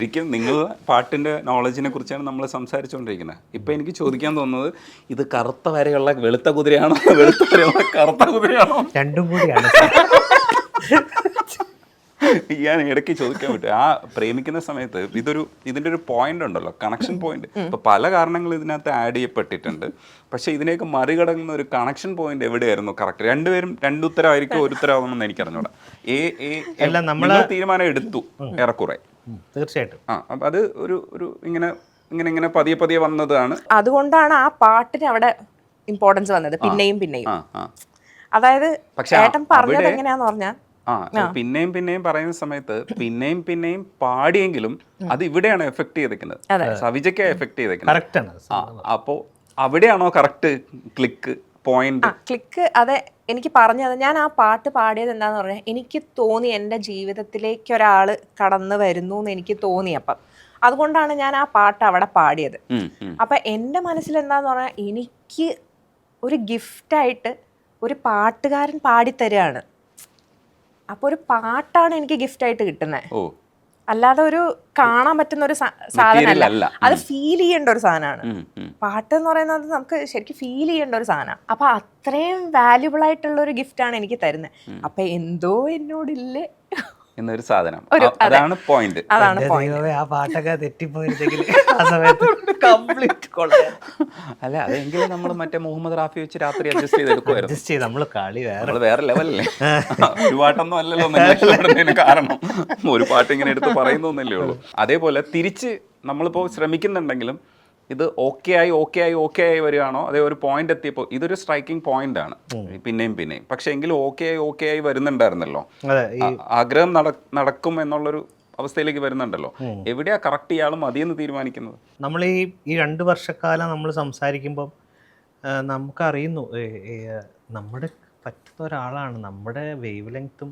ശരിക്കും നിങ്ങൾ പാട്ടിൻ്റെ നോളജിനെ കുറിച്ചാണ് നമ്മൾ സംസാരിച്ചുകൊണ്ടിരിക്കുന്നത്. ഇപ്പം എനിക്ക് ചോദിക്കാൻ തോന്നുന്നത്, ഇത് കറുത്ത വരെയുള്ള വെളുത്ത കുതിരയാണോ, വെളുത്ത വരെയുള്ള കറുത്ത കുതിരയാണോ? രണ്ടും കൂടിയാണ്. ഞാൻ ഇടയ്ക്ക് ചോദിക്കാൻ പറ്റും. ആ പ്രേമിക്കുന്ന സമയത്ത് ഇതിൻ്റെ ഒരു പോയിന്റ് ഉണ്ടല്ലോ, കണക്ഷൻ പോയിന്റ്. ഇപ്പം പല കാരണങ്ങൾ ഇതിനകത്ത് ആഡ് ചെയ്യപ്പെട്ടിട്ടുണ്ട്. പക്ഷേ ഇതിനെയൊക്കെ മറികടങ്ങുന്ന ഒരു കണക്ഷൻ പോയിന്റ് എവിടെയായിരുന്നു കറക്റ്റ്? രണ്ടുപേരും രണ്ടുത്തരമായിരിക്കും, ഒരു ഉത്തരവാണെന്ന് എനിക്ക് അറിഞ്ഞൂടാ. നമ്മൾ തീരുമാനം എടുത്തു ഏറെക്കുറെ. തീർച്ചയായിട്ടും. അപ്പം അത് ഒരു ഇങ്ങനെ ഇങ്ങനെ ഇങ്ങനെ പതിയെ പതിയെ വന്നതാണ്. അതുകൊണ്ടാണ് ആ പാട്ടിന് അവിടെ ഇമ്പോർട്ടൻസ് വന്നത്. പിന്നെയും അതായത് ഏട്ടൻ പറഞ്ഞത് എങ്ങനെയാന്ന് പറഞ്ഞാൽ, പിന്നെയും പിന്നെയും പറയുന്ന സമയത്ത് പിന്നെയും പാടിയെങ്കിലും അത് ഇവിടെയാണ് എഫക്ട് ചെയ്തേക്കുന്നത്, സവിജയ്ക്ക് എഫക്ട് ചെയ്തേക്കുന്നത്. അപ്പോ അവിടെയാണോ കറക്റ്റ് ക്ലിക്ക് പോയിന്റ്? ക്ലിക്ക് അതെ എനിക്ക് പറഞ്ഞത്. ഞാൻ ആ പാട്ട് പാടിയത് എന്താന്ന് പറഞ്ഞാൽ, എനിക്ക് തോന്നി എൻ്റെ ജീവിതത്തിലേക്ക് ഒരാൾ കടന്നു വരുന്നു എന്ന് എനിക്ക് തോന്നി. അപ്പം അതുകൊണ്ടാണ് ഞാൻ ആ പാട്ട് അവിടെ പാടിയത്. അപ്പം എൻ്റെ മനസ്സിൽ എന്താന്ന് പറഞ്ഞാൽ, എനിക്ക് ഒരു ഗിഫ്റ്റായിട്ട് ഒരു പാട്ടുകാരൻ പാടിത്തരാണ്. അപ്പോൾ ഒരു പാട്ടാണ് എനിക്ക് ഗിഫ്റ്റായിട്ട് കിട്ടുന്നത്, അല്ലാതെ ഒരു കാണാൻ പറ്റുന്ന ഒരു സാധനമല്ല. അത് ഫീൽ ചെയ്യേണ്ട ഒരു സാധനമാണ്. പാട്ട് എന്ന് പറയുന്നത് നമുക്ക് ശരിക്കും ഫീൽ ചെയ്യേണ്ട ഒരു സാധനമാണ്. അപ്പൊ അത്രയും വാല്യുബിൾ ആയിട്ടുള്ള ഒരു ഗിഫ്റ്റാണ് എനിക്ക് തരുന്നത്. അപ്പൊ എന്തോ എന്നോടില്ലേ എന്നൊരു സാധനം. അതാണ് പോയിന്റ്. ആ പാട്ടൊക്കെ തെറ്റിപ്പോയിരുന്നെങ്കിൽ ആ സമയത്ത് കംപ്ലീറ്റ് അല്ല, അതെങ്കിലും നമ്മൾ മറ്റേ മുഹമ്മദ് റാഫി വെച്ച് രാത്രി അഡ്ജസ്റ്റ് ചെയ്തെടുക്കുമായിരുന്നു. നമ്മള് കളി വേറെ ലെവലല്ലേ. ഒരു പാട്ടൊന്നും അല്ലല്ലോ കാരണം, ഒരു പാട്ട് ഇങ്ങനെ എടുത്ത് പറയുന്നൊന്നല്ലേ ഉള്ളൂ. അതേപോലെ തിരിച്ച് നമ്മളിപ്പോൾ ശ്രമിക്കുന്നുണ്ടെങ്കിലും ഇത് ഓക്കെ ആയി വരികയാണോ, അതേ ഒരു പോയിന്റ് എത്തിയപ്പോൾ ഇതൊരു സ്ട്രൈക്കിംഗ് പോയിന്റ് ആണ്. പിന്നെയും പക്ഷെ എങ്കിലും ഓക്കെ ആയി വരുന്നുണ്ടായിരുന്നല്ലോ. ആഗ്രഹം നടക്കും എന്നുള്ളൊരു അവസ്ഥയിലേക്ക് വരുന്നുണ്ടല്ലോ. എവിടെയാ കറക്റ്റ് ഇയാളും മതിയെന്ന് തീരുമാനിക്കുന്നത്? നമ്മൾ ഈ 2 വർഷക്കാലം നമ്മൾ സംസാരിക്കുമ്പം നമുക്കറിയുന്നു നമ്മുടെ പറ്റുന്ന ഒരാളാണ്, നമ്മുടെ വേവ് ലെങ്ത്തും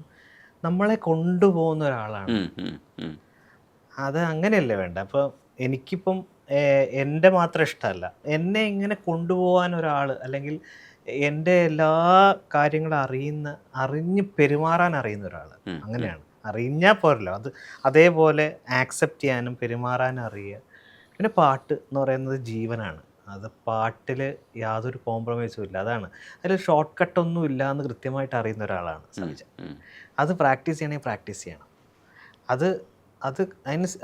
നമ്മളെ കൊണ്ടുപോകുന്ന ഒരാളാണ്. അത് അങ്ങനെയല്ലേ വേണ്ട. അപ്പോൾ എനിക്കിപ്പം എൻ്റെ മാത്രം ഇഷ്ടമല്ല, എന്നെ ഇങ്ങനെ കൊണ്ടുപോകാൻ ഒരാൾ, അല്ലെങ്കിൽ എൻ്റെ എല്ലാ കാര്യങ്ങളും അറിഞ്ഞ് പെരുമാറാൻ അറിയുന്ന ഒരാൾ. അങ്ങനെയാണ്. അറിഞ്ഞാൽ പോരല്ലോ, അതേപോലെ ആക്സെപ്റ്റ് ചെയ്യാനും പെരുമാറാനും അറിയുക. പിന്നെ പാട്ട് എന്ന് പറയുന്നത് ജീവനാണ്. അത് പാട്ടിൽ യാതൊരു കോംപ്രമൈസും ഇല്ല. അതാണ് അതിൽ ഷോർട്ട് കട്ടൊന്നും ഇല്ല എന്ന് കൃത്യമായിട്ട് അറിയുന്ന ഒരാളാണ് സവിജ. അത് പ്രാക്ടീസ് ചെയ്യണമെങ്കിൽ പ്രാക്ടീസ് ചെയ്യണം.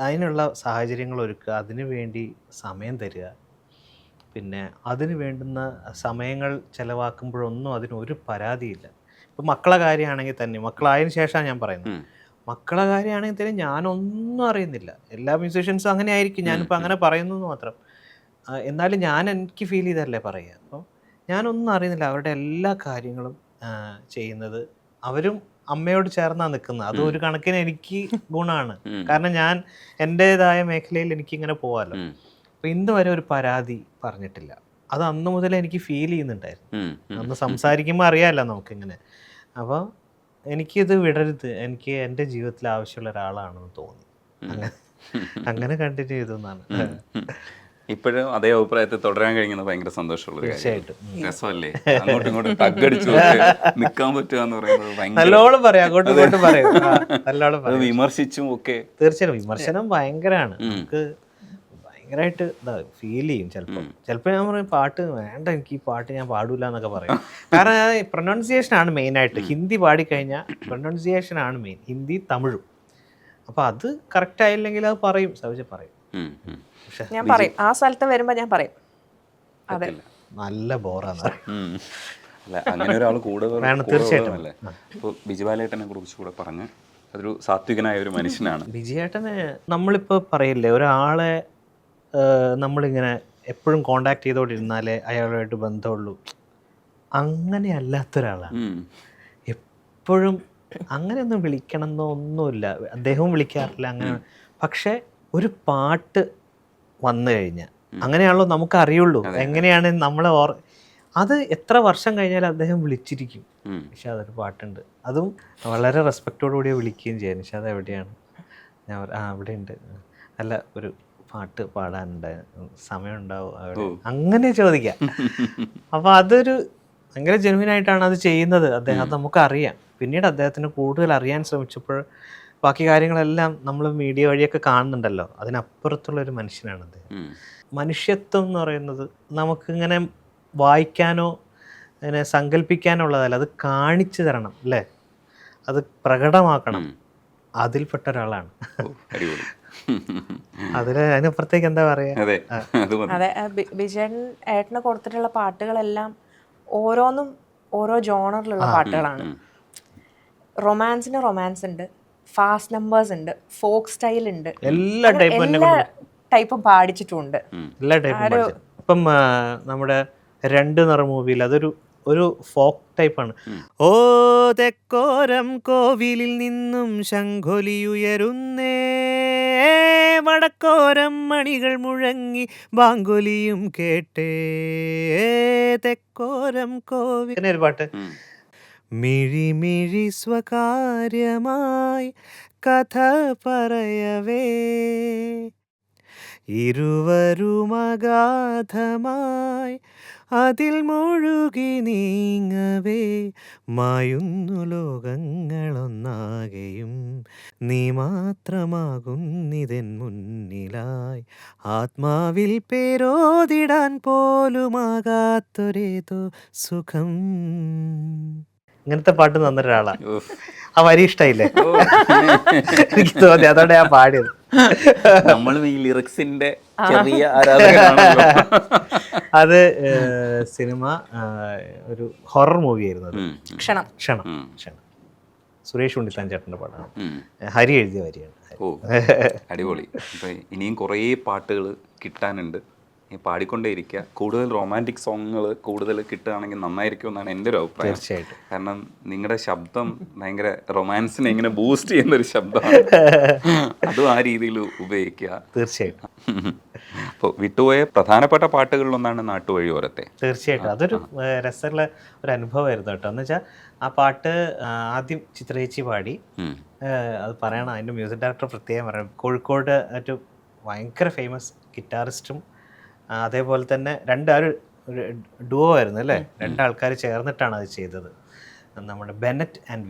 അതിനുള്ള സാഹചര്യങ്ങൾ ഒരുക്കുക, അതിനു വേണ്ടി സമയം തരിക. പിന്നെ അതിന് വേണ്ടുന്ന സമയങ്ങൾ ചിലവാക്കുമ്പോഴൊന്നും അതിനൊരു പരാതിയില്ല. ഇപ്പം മക്കളെ കാര്യമാണെങ്കിൽ തന്നെ, മക്കളായതിനു ശേഷമാണ് ഞാൻ പറയുന്നത്, മക്കളെ കാര്യമാണെങ്കിൽ തന്നെ ഞാനൊന്നും അറിയുന്നില്ല. എല്ലാ മ്യൂസീഷ്യൻസും അങ്ങനെ ആയിരിക്കും, ഞാനിപ്പോൾ അങ്ങനെ പറയുന്നു എന്ന് മാത്രം. എന്നാലും എനിക്ക് ഫീൽ ചെയ്തല്ലേ പറയുക. അപ്പം ഞാനൊന്നും അറിയുന്നില്ല. അവരുടെ എല്ലാ കാര്യങ്ങളും ചെയ്യുന്നത് അവരും അമ്മയോട് ചേർന്നാണ് നിൽക്കുന്നത്. അത് ഒരു കണക്കിന് എനിക്ക് ഗുണമാണ്. കാരണം ഞാൻ എൻ്റേതായ മേഖലയിൽ എനിക്കിങ്ങനെ പോകാമല്ലോ. അപ്പം ഇന്ന് വരെ ഒരു പരാതി പറഞ്ഞിട്ടില്ല. അത് അന്ന് മുതലേ എനിക്ക് ഫീൽ ചെയ്യുന്നുണ്ടായിരുന്നു. അന്ന് സംസാരിക്കുമ്പോൾ അറിയാമല്ലോ നമുക്കിങ്ങനെ. അപ്പോൾ എനിക്കിത് വിടരുത്, എനിക്ക് എൻ്റെ ജീവിതത്തിൽ ആവശ്യമുള്ള ഒരാളാണെന്ന് തോന്നി. അങ്ങനെ കണ്ടിന്യൂ ചെയ്തു എന്നാണ്. ഇപ്പോഴും അതേ അഭിപ്രായത്തിൽ തുടരാൻ കഴിയുന്നത് ഭയങ്കര സന്തോഷമുള്ള രസമല്ലേ? അങ്ങോട്ടും ഇങ്ങോട്ടും തഗ്ഗടിച്ചു നിൽക്കാൻ പറ്റുക എന്ന് പറയുന്നത് നല്ലോണം പറയാം, അങ്ങോട്ടും ഇങ്ങോട്ടും പറയും, വിമർശിച്ചും ഒക്കെ. തീർച്ചയായും വിമർശനം ഭയങ്കരമാണ്. നമുക്ക് ഭയങ്കരമായിട്ട് ഫീൽ ചെയ്യും. ചിലപ്പോൾ ഞാൻ പറയും പാട്ട് വേണ്ട, എനിക്ക് ഈ പാട്ട് ഞാൻ പാടൂല എന്നൊക്കെ പറയും. കാരണം പ്രൊനൗൺസിയേഷനാണ് മെയിനായിട്ട്. ഹിന്ദി പാടിക്കഴിഞ്ഞാൽ പ്രൊനൗൺസിയേഷനാണ് മെയിൻ, ഹിന്ദി തമിഴും. അപ്പോൾ അത് കറക്റ്റ് ആയില്ലെങ്കിൽ അത് പറയും, സവിജ പറയും. ഞാൻ പറയും, ആ സ്ഥലത്ത് വരുമ്പോൾ ഞാൻ പറയും അതെ നല്ല ബോറാണ്. അങ്ങനെ ഒരാൾ കൂടെ തീർച്ചയായിട്ടും അല്ലേ. ഇപ്പോൾ ബിജുബാലേട്ടനെ കുറിച്ച് കൂടെ പറഞ്ഞ് അതൊരു സാത്വികനായ ഒരു മനുഷ്യനാണ്. ബിജുയേട്ടനെ നമ്മളിപ്പോൾ പറയില്ലേ, ഒരാളെ നമ്മളിങ്ങനെ എപ്പോഴും കോണ്ടാക്ട് ചെയ്തോണ്ടിരുന്നാലേ അയാളുമായിട്ട് ബന്ധമുള്ളൂ, അങ്ങനെ അല്ലാത്തൊരാളാണ്. എപ്പോഴും അങ്ങനെയൊന്നും വിളിക്കണമെന്നോ ഒന്നുമില്ല, അദ്ദേഹവും വിളിക്കാറില്ല അങ്ങനെ. പക്ഷേ ഒരു പാട്ട് വന്നു കഴിഞ്ഞാൽ അങ്ങനെയാണല്ലോ നമുക്ക് അറിയുള്ളൂ എങ്ങനെയാണ് നമ്മളെ അത് എത്ര വർഷം കഴിഞ്ഞാൽ അദ്ദേഹം വിളിച്ചിരിക്കും. പക്ഷെ അതൊരു പാട്ടുണ്ട്, അതും വളരെ റെസ്പെക്റ്റോടുകൂടി വിളിക്കുകയും ചെയ്യാം. പക്ഷെ അത് എവിടെയാണ്? ഞാൻ അവിടെ ഉണ്ട്, അല്ല ഒരു പാട്ട് പാടാനുണ്ട്, സമയം ഉണ്ടാവും അവിടെ, അങ്ങനെ ചോദിക്കാം. അപ്പോൾ അതൊരു ഭയങ്കര ജെനുവിനായിട്ടാണ് അത് ചെയ്യുന്നത് അദ്ദേഹം. അത് നമുക്കറിയാം. പിന്നീട് അദ്ദേഹത്തിന് കൂടുതൽ അറിയാൻ ശ്രമിച്ചപ്പോൾ ബാക്കി കാര്യങ്ങളെല്ലാം നമ്മൾ മീഡിയ വഴിയൊക്കെ കാണുന്നുണ്ടല്ലോ, അതിനപ്പുറത്തുള്ളൊരു മനുഷ്യനാണത്. മനുഷ്യത്വം എന്ന് പറയുന്നത് നമുക്കിങ്ങനെ വായിക്കാനോ അങ്ങനെ സങ്കല്പിക്കാനോ ഉള്ളതല്ല, അത് കാണിച്ചു തരണം അല്ലേ, അത് പ്രകടമാക്കണം. അതിൽപ്പെട്ട ഒരാളാണ്. അതിനപ്പുറത്തേക്ക് എന്താ പറയാ. അതെ, വിജയൻ ഏട്ടന് കൊടുത്തിട്ടുള്ള പാട്ടുകളെല്ലാം ഓരോന്നും ഓരോ ജോണറിലുള്ള പാട്ടുകളാണ്. റൊമാൻസിന് റൊമാൻസ് ഉണ്ട്, ഫാസ്റ്റ് നമ്പേഴ്സ് ഉണ്ട്, ഫോക്ക് സ്റ്റൈൽ ഉണ്ട്, എല്ലാ ടൈപ്പും പാടിച്ചിട്ടുണ്ട്. എല്ലാ ടൈപ്പും. ഇപ്പം നമ്മുടെ 2 നിറ മൂവിയിൽ ഒരു ഫോക്ക് ടൈപ്പാണ്. ഓ തെക്കോരം കോവിലിൽ നിന്നും ശംഖൊലിയുയരുന്നേ, വടക്കോരം മണികൾ മുഴങ്ങി ബാങ്കൊലിയും കേട്ടേ, തെക്കോരം കോവിൽ. ഒരു പാട്ട്. മിഴി മിഴി സ്വകാര്യമായി കഥ പറയവേ, ഇരുവരുമഗാധമായി അതിൽ മുഴുകി നീങ്ങവേ, മായുന്നു ലോകങ്ങളൊന്നാകെയും നീ മാത്രമാകുന്നിതെൻ മുന്നിലായി, ആത്മാവിൽ പേരോതിടാൻ പോലുമാകാത്തൊരേതോ സുഖം. ഇങ്ങനത്തെ പാട്ട് തന്നൊരാളാ. ആ വരി ഇഷ്ടായില്ലേ? എനിക്ക് തോന്നി, അതോടെ ഞാൻ പാടിയത്. നമ്മളും ഈ ലിറിക്സിന്റെ ചെറിയ ആരാധകരാണല്ലോ. അത് സിനിമ ഒരു ഹൊറർ മൂവി ആയിരുന്നു അത്. ക്ഷണം. സുരേഷ് ഉണ്ണിത്താൻ ചേട്ടൻ്റെ പാട്ടാണ്, ഹരി എഴുതിയ വരിയാണ്. ഓ അടിപൊളി. അപ്പൊ ഇനിയും കുറേ പാട്ടുകൾ കിട്ടാനുണ്ട്, പാടിക്കൊണ്ടേയിരിക്കുക. കൂടുതൽ റൊമാൻറ്റിക് സോങ്ങുകൾ കൂടുതൽ കിട്ടുകയാണെങ്കിൽ നന്നായിരിക്കും എന്നാണ് എൻ്റെ ഒരു അഭിപ്രായം. തീർച്ചയായിട്ടും. കാരണം നിങ്ങളുടെ ശബ്ദം ഭയങ്കര റൊമാൻസിനെ ഇങ്ങനെ ബൂസ്റ്റ് ചെയ്യുന്ന ഒരു ശബ്ദമാണ്, അതും ആ രീതിയിൽ ഉപയോഗിക്കുക. തീർച്ചയായിട്ടും. അപ്പോൾ വിട്ടുപോയ പ്രധാനപ്പെട്ട പാട്ടുകളിലൊന്നാണ് നാട്ടുവഴിയോരത്തെ. തീർച്ചയായിട്ടും അതൊരു രസമുള്ള ഒരു അനുഭവമായിരുന്നു കേട്ടോ. എന്ന് വെച്ചാൽ ആ പാട്ട് ആദ്യം ചിത്രേച്ചി പാടി, അത് പറയണം, അതിൻ്റെ മ്യൂസിക് ഡയറക്ടർ പ്രത്യേകം പറയണം, കോഴിക്കോട് ഒരു ഭയങ്കര ഫേമസ് ഗിറ്റാറിസ്റ്റും അതേപോലെ തന്നെ ഒരു ഡുവോ ആയിരുന്നു അല്ലേ, 2 ആൾക്കാർ ചേർന്നിട്ടാണ് അത് ചെയ്തത്. നമ്മുടെ ബെനറ്റ് ആൻഡ്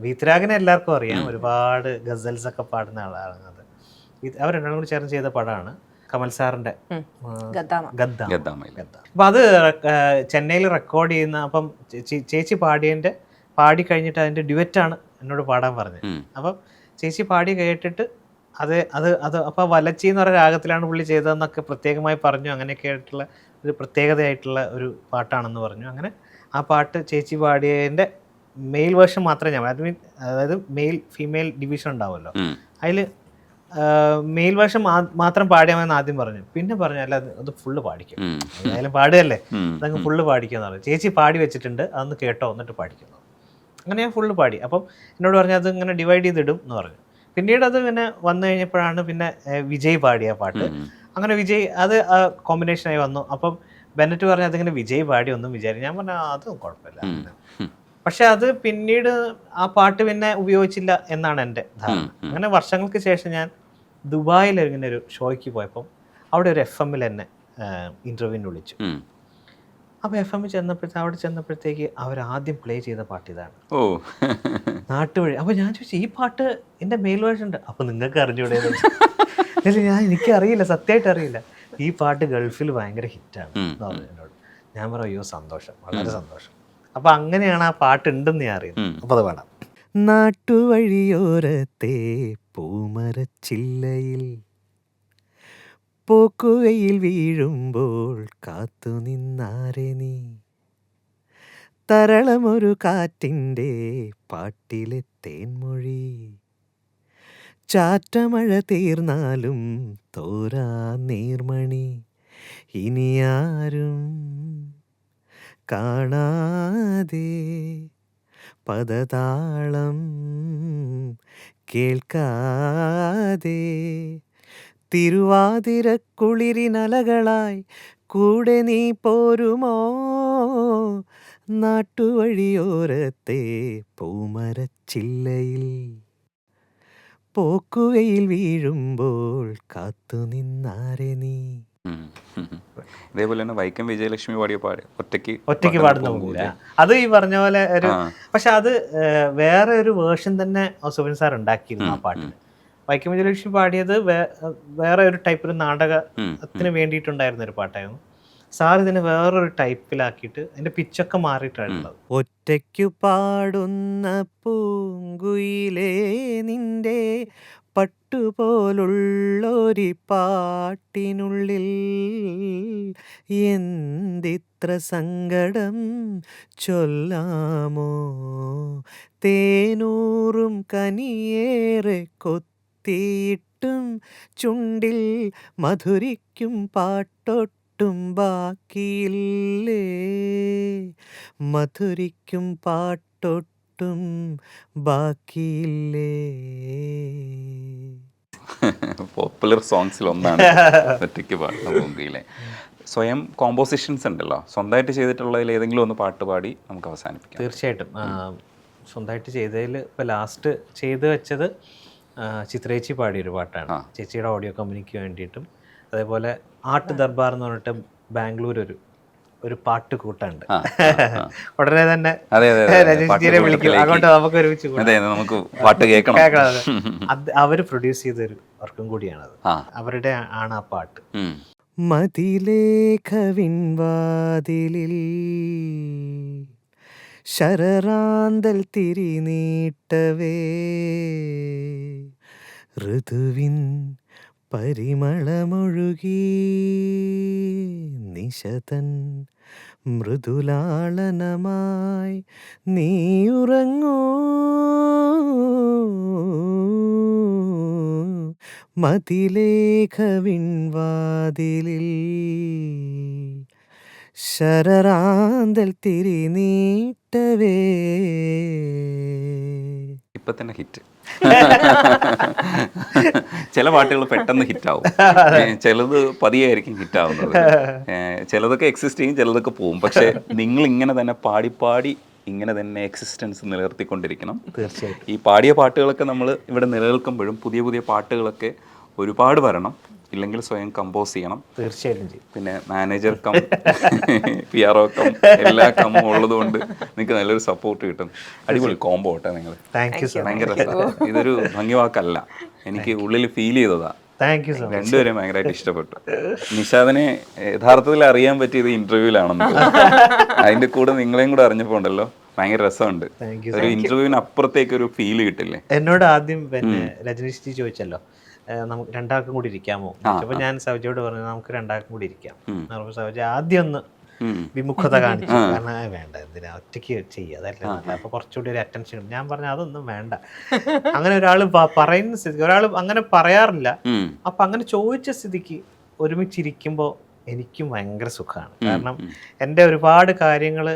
വീത്രാഗിനെ എല്ലാവർക്കും അറിയാം, ഒരുപാട് ഗസൽസ് ഒക്കെ പാടുന്ന ആളാണ് അത്. അവർ 2 കൂടി ചേർന്ന് ചെയ്ത പടമാണ് കമൽ സാറിൻ്റെ ഗദ്ദാമ. അപ്പം അത് ചെന്നൈയിൽ റെക്കോർഡ് ചെയ്യുന്ന, അപ്പം ചേച്ചി പാടി കഴിഞ്ഞിട്ട് അതിൻ്റെ ഡ്യുവറ്റാണ് എന്നോട് പാടാൻ പറഞ്ഞത്. അപ്പം ചേച്ചി പാടി കേട്ടിട്ട് അത് അപ്പോൾ വലച്ചി എന്ന് പറയുന്ന രാഗത്തിലാണ് പുള്ളി ചെയ്തതെന്നൊക്കെ പ്രത്യേകമായി പറഞ്ഞു. അങ്ങനെയൊക്കെ ആയിട്ടുള്ള ഒരു പ്രത്യേകതയായിട്ടുള്ള ഒരു പാട്ടാണെന്ന് പറഞ്ഞു. അങ്ങനെ ആ പാട്ട് ചേച്ചി പാടിയതിൻ്റെ മെയിൽ വേർഷൻ മാത്രമേ ഞാൻ, അതായത് ഫീമെയിൽ ഡിവിഷൻ ഉണ്ടാവുമല്ലോ, അതിൽ മെയിൽ വേർഷൻ മാത്രം പാടിയാമെന്ന് ആദ്യം പറഞ്ഞു. പിന്നെ പറഞ്ഞു അല്ല അത് ഫുള്ള് പാടിക്കും, ഏതായാലും പാടുകയല്ലേ അതങ്ങ് ഫുള്ള് പാടിക്കുമെന്ന് പറഞ്ഞു. ചേച്ചി പാടി വെച്ചിട്ടുണ്ട്, അതൊന്ന് കേട്ടോ എന്നിട്ട് പാടിക്കുന്നു. അങ്ങനെ ഞാൻ ഫുള്ള് പാടി. അപ്പം എന്നോട് പറഞ്ഞു അത് ഇങ്ങനെ ഡിവൈഡ് ചെയ്തിടും എന്ന് പറഞ്ഞു. പിന്നീട് അത് ഇങ്ങനെ വന്നു കഴിഞ്ഞപ്പോഴാണ് പിന്നെ വിജയ് പാടിയ പാട്ട്. അങ്ങനെ വിജയ് അത് കോമ്പിനേഷനായി വന്നു. അപ്പം ബെന്നറ്റ് പറഞ്ഞു അതിങ്ങനെ വിജയ് പാടി ഒന്നും വിചാരിച്ചു. ഞാൻ പറഞ്ഞു അതും കുഴപ്പമില്ല. പക്ഷെ അത് പിന്നീട് ആ പാട്ട് പിന്നെ ഉപയോഗിച്ചില്ല എന്നാണ് എൻ്റെ ധാരണ. അങ്ങനെ വർഷങ്ങൾക്ക് ശേഷം ഞാൻ ദുബായിൽ ഇങ്ങനെ ഒരു ഷോയ്ക്ക് പോയപ്പം അവിടെ ഒരു FM-ൽ എന്നെ ഇൻ്റർവ്യൂവിന് വിളിച്ചു. അപ്പോൾ FM-ൽ അവിടെ ചെന്നപ്പോഴത്തേക്ക് അവരാദ്യം പ്ലേ ചെയ്ത പാട്ട് ഇതാണ്, നാട്ടുവഴി. അപ്പോൾ ഞാൻ ചോദിച്ചു ഈ പാട്ട് എൻ്റെ മെയിൽ വേർഷൻ ഉണ്ട്, അപ്പോൾ നിങ്ങൾക്ക് അറിഞ്ഞൂടെ? എനിക്കറിയില്ല, സത്യമായിട്ട് അറിയില്ല. ഈ പാട്ട് ഗൾഫിൽ ഭയങ്കര ഹിറ്റാണ് എന്ന് പറഞ്ഞു എന്നോട്. ഞാൻ പറഞ്ഞു അയ്യോ സന്തോഷം, വളരെ സന്തോഷം. അപ്പം അങ്ങനെയാണ് ആ പാട്ടുണ്ടെന്ന് ഞാൻ അറിയുന്നത്. അപ്പോൾ അത് വേണം. നാട്ടുവഴിയോരത്തെ പൂമരച്ചില്ലയിൽ പോക്കുവയിൽ വീഴുമ്പോൾ കാത്തു നിന്നാരെ നീ, തരളമൊരു കാറ്റിൻ്റെ പാട്ടിലെ തേൻമൊഴി, ചാറ്റമഴ തീർന്നാലും തോരാ നീർമണി, ഇനിയാരും കാണാതെ പദതാളം കേൾക്കാതെ, തിരുവാതിരക്കുളിരിനലകളായി കൂടെ നീ പോരുമോ, നാട്ടുവഴിയോരത്തെ പൂമരച്ചില്ലയിൽ പോക്കുവയിൽ വീഴുമ്പോൾ കാത്തു നിന്നാരെ നീ. ഇതേപോലെ തന്നെ വൈക്കം വിജയലക്ഷ്മി പാടിയ ഒറ്റയ്ക്ക് പാടുന്ന മൂല അത് ഈ പറഞ്ഞ പോലെ ഒരു, പക്ഷെ അത് വേറെ ഒരു വേർഷൻ തന്നെ സുബിൻ സാർ ഉണ്ടാക്കിയിരുന്നു ആ പാട്ടിന്. വൈക്കം വിജയലക്ഷ്മി പാടിയത് വേറെ ഒരു ടൈപ്പ്, ഒരു നാടകത്തിന് വേണ്ടിയിട്ടുണ്ടായിരുന്ന ഒരു പാട്ടായിരുന്നു. സാർ ഇതിന് വേറൊരു ടൈപ്പിലാക്കിയിട്ട് അതിന്റെ പിച്ചൊക്കെ മാറിയിട്ടുള്ളത്. ഒറ്റയ്ക്കു പാടുന്ന പൂങ്കുയിലേ നിന്റെ പട്ടുപോലുള്ളൊരു പാട്ടിനുള്ളിൽ എന്തിത്ര സങ്കടം ചൊല്ലാമോ, തേനൂറും കനിയേറെ കൊത്തിയിട്ടും ചുണ്ടിൽ മധുരിക്കും പാട്ടൊട്ടും ബാക്കിയില്ലേ, മധുരിക്കും പാട്ടൊട്ടും ബാക്കിയില്ലേ. പോപ്പുലർ സോങ്സിൽ ഒന്നാണ് ഒറ്റയ്ക്ക് പാടുന്ന പൂങ്കുയിലെ. സ്വയം കോമ്പോസിഷൻസ് ഉണ്ടല്ലോ, സ്വന്തമായിട്ട് ചെയ്തിട്ടുള്ളതിൽ ഏതെങ്കിലും ഒന്ന് പാട്ട് പാടി നമുക്ക് അവസാനിപ്പിക്കാം. തീർച്ചയായിട്ടും സ്വന്തമായിട്ട് ചെയ്തതിൽ ഇപ്പോൾ ലാസ്റ്റ് ചെയ്ത് വെച്ചത് ചിത്രേച്ചി പാടിയൊരു പാട്ടാണ്. ചേച്ചിയുടെ ഓഡിയോ കമ്പനിക്ക് വേണ്ടിയിട്ടും. അതേപോലെ ആർട്ട് ദർബാർ എന്ന് പറഞ്ഞിട്ട് ബാംഗ്ലൂർ ഒരു പാട്ട് കൂട്ടുണ്ട്. ഉടനെ തന്നെ രജനീഷിനെ വിളിക്കും, അങ്ങോട്ട് നമുക്ക് ഒരുമിച്ച് നമുക്ക് പാട്ട് കേൾക്കണം. അവർ പ്രൊഡ്യൂസ് ചെയ്തൊരു വർക്കും കൂടിയാണത്. അവരുടെ ആണ് ആ പാട്ട്. മതിലേഖവിൻവാതിലിൽ ശരറാന്തൽ തിരിനീട്ടവേ, ഋതുവിൻ പരിമളമൊഴുകി നിശതൻ മൃദുലാളനമായി നീ ഉറങ്ങൂ, മതിലേഖവിൻവാതിലിൽ ശരറാന്തൽ തിരിനീട്ടവേ. ഇപ്പൊ തന്നെ ഹിറ്റ്. ചില പാട്ടുകൾ പെട്ടെന്ന് ഹിറ്റാവും, ചിലത് പതിയായിരിക്കും ഹിറ്റാവുന്നത്, ചിലതൊക്കെ എക്സിസ്റ്റ് ചെയ്യും, ചിലതൊക്കെ പോവും. പക്ഷെ നിങ്ങൾ ഇങ്ങനെ തന്നെ പാടി ഇങ്ങനെ തന്നെ എക്സിസ്റ്റൻസ് നിലനിർത്തിക്കൊണ്ടിരിക്കണം. തീർച്ചയായിട്ടും ഈ പാടിയ പാട്ടുകളൊക്കെ നമ്മൾ ഇവിടെ നിലനിൽക്കുമ്പോഴും പുതിയ പാട്ടുകളൊക്കെ ഒരുപാട് വരണം. ഇല്ലെങ്കിൽ സ്വയം കമ്പോസ് ചെയ്യണം. തീർച്ചയായിട്ടും ചെയ്യും. പിന്നെ മാനേജർ കം PR കം എല്ലാ കമ്മും ഉള്ളത് കൊണ്ട് നിങ്ങൾക്ക് നല്ലൊരു സപ്പോർട്ട് കിട്ടും. അടിപൊളി കോംബോ കേട്ടോ നിങ്ങൾ. ഭയങ്കര ഇതൊരു ഭംഗിവാക്കല്ല, എനിക്ക് ഉള്ളിൽ ഫീൽ ചെയ്തതാ. രണ്ടുപേരും ഭയങ്കരമായിട്ട് ഇഷ്ടപ്പെട്ടു. നിഷാദിനെ യഥാർത്ഥത്തിൽ അറിയാൻ പറ്റിയത് ഇന്റർവ്യൂവിലാണെന്ന്. അതിന്റെ കൂടെ നിങ്ങളെയും കൂടെ അറിഞ്ഞപ്പോ ഉണ്ടല്ലോ ഭയങ്കര രസമുണ്ട്. ഒരു ഇന്റർവ്യൂവിന് അപ്പുറത്തേക്ക് ഒരു ഫീൽ കിട്ടില്ലേ. എന്നോട് ആദ്യം പിന്നെ രജനീഷ് ജി ചോദിച്ചല്ലോ നമുക്ക് രണ്ടാൾക്കും കൂടി ഇരിക്കാമോ. അപ്പൊ ഞാൻ സൗജയോട് പറഞ്ഞു നമുക്ക് രണ്ടാൾക്കും കൂടി ഇരിക്കാം. സൗജ ആദ്യം ഒന്ന് വിമുഖത കാണിച്ചു. കാരണം വേണ്ട, എന്തിനാ ഒറ്റയ്ക്ക് ചെയ്യാതല്ല, അപ്പൊ കുറച്ചുകൂടി ഒരു അറ്റൻഷൻ. ഞാൻ പറഞ്ഞു അതൊന്നും വേണ്ട. അങ്ങനെ ഒരാൾ പറയുന്ന സ്ഥിതിക്ക്, ഒരാൾ അങ്ങനെ പറയാറില്ല, അപ്പൊ അങ്ങനെ ചോദിച്ച സ്ഥിതിക്ക് ഒരുമിച്ചിരിക്കുമ്പോൾ എനിക്കും ഭയങ്കര സുഖമാണ്. കാരണം എൻ്റെ ഒരുപാട് കാര്യങ്ങൾ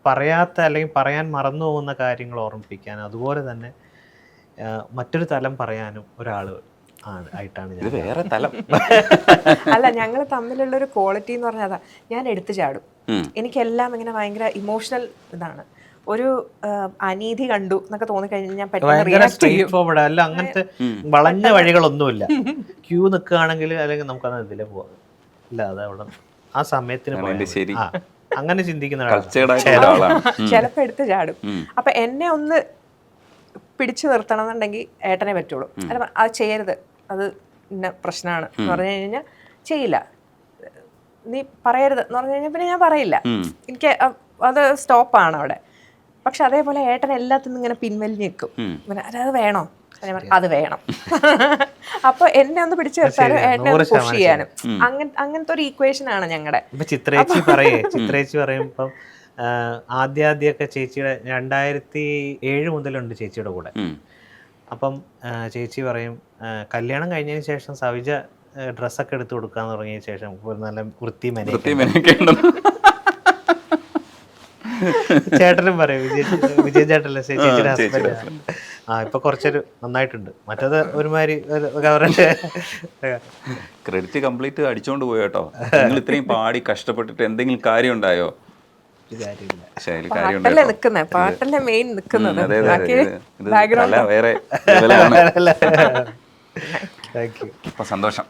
പറയാത്ത അല്ലെങ്കിൽ പറയാൻ മറന്നു പോകുന്ന കാര്യങ്ങൾ ഓർമ്മിപ്പിക്കാൻ, അതുപോലെ തന്നെ മറ്റൊരു തലം പറയാനും ഒരാൾ ആയിട്ടാണ് ഞാൻ. വേറെ തലം അല്ല, ഞങ്ങൾ തമ്മിലുള്ള ഒരു ക്വാളിറ്റി എന്ന് പറഞ്ഞാൽ അതാ. ഞാൻ എടുത്തു ചാടും. എനിക്കെല്ലാം ഇങ്ങനെ ഭയങ്കര ഇമോഷണൽ ഇതാണ്. ഒരു അനീതി കണ്ടു എന്നൊക്കെ തോന്നിക്കഴിഞ്ഞാൽ അല്ല, അങ്ങനത്തെ വളഞ്ഞ വഴികളൊന്നുമില്ല. ക്യൂ നിൽക്കുകയാണെങ്കിൽ അല്ലെങ്കിൽ നമുക്കത് ഇതിലേ പോവാം. ഇല്ല, അത് അവിടെ ആ സമയത്തിന് അങ്ങനെ ചിന്തിക്കുന്ന ചിലപ്പോൾ എടുത്തു ചാടും. അപ്പൊ എന്നെ ഒന്ന് പിടിച്ചു നിർത്തണം എന്നുണ്ടെങ്കിൽ ഏട്ടനെ പറ്റുള്ളൂ. അല്ല, അത് ചെയ്യരുത്, അത് ഇന്ന പ്രശ്നമാണ് എന്ന് പറഞ്ഞു കഴിഞ്ഞാൽ ചെയ്യില്ല. നീ പറയരുത് എന്ന് പറഞ്ഞു കഴിഞ്ഞാൽ പിന്നെ ഞാൻ പറയില്ല. എനിക്ക് അത് സ്റ്റോപ്പാണ് അവിടെ. പക്ഷെ അതേപോലെ ഏട്ടൻ എല്ലാത്തിനും ഇങ്ങനെ പിൻവലിഞ്ഞ് നിൽക്കും. അത് വേണോ, അത് വേണം. അപ്പൊ എന്നെ ഒന്ന് പിടിച്ചു നിർത്താനും ഏട്ടനെ ഒന്ന് പുഷ് ചെയ്യാനും അങ്ങനത്തെ ഒരു ഈക്വേഷൻ ആണ് ഞങ്ങളുടെ. ചിത്രേച്ചി പറയും ഇപ്പം ആദ്യമൊക്കെ ചേച്ചിയുടെ 2007 മുതലുണ്ട് ചേച്ചിയുടെ കൂടെ. അപ്പം ചേച്ചി പറയും കല്യാണം കഴിഞ്ഞതിന് ശേഷം സവിജ ഡ്രസ്സൊക്കെ എടുത്ത് കൊടുക്കാന്ന് തുടങ്ങിയ ശേഷം നല്ല വൃത്തി ചേട്ടനും പറയും, വിജയ് ചേട്ടല്ലേ ചേച്ചിയുടെ ഹസ്ബൻഡ്. ഇപ്പൊ കുറച്ചൊരു നന്നായിട്ടുണ്ട്. മറ്റത് ഒരുമാതിരി ക്രെഡിറ്റ് കംപ്ലീറ്റ് അടിച്ചോണ്ട് പോയി കേട്ടോ. നിങ്ങൾ ഇത്രയും പാടി കഷ്ടപ്പെട്ടിട്ട് എന്തെങ്കിലും കാര്യം ഉണ്ടായോ? ഒരു കാര്യമില്ല. പക്ഷേ അതിൽ കാര്യമുണ്ട് പാട്ടല്ലേ കേട്ടോ. നിക്കുന്നത്, പാട്ടല്ലേ മെയിൻ നിക്കുന്നത്. അതെ അതെ ബാക്കി ഇത് കല വേറെ ലെവലാണ്. Thank you. അപ്പൊ സന്തോഷം.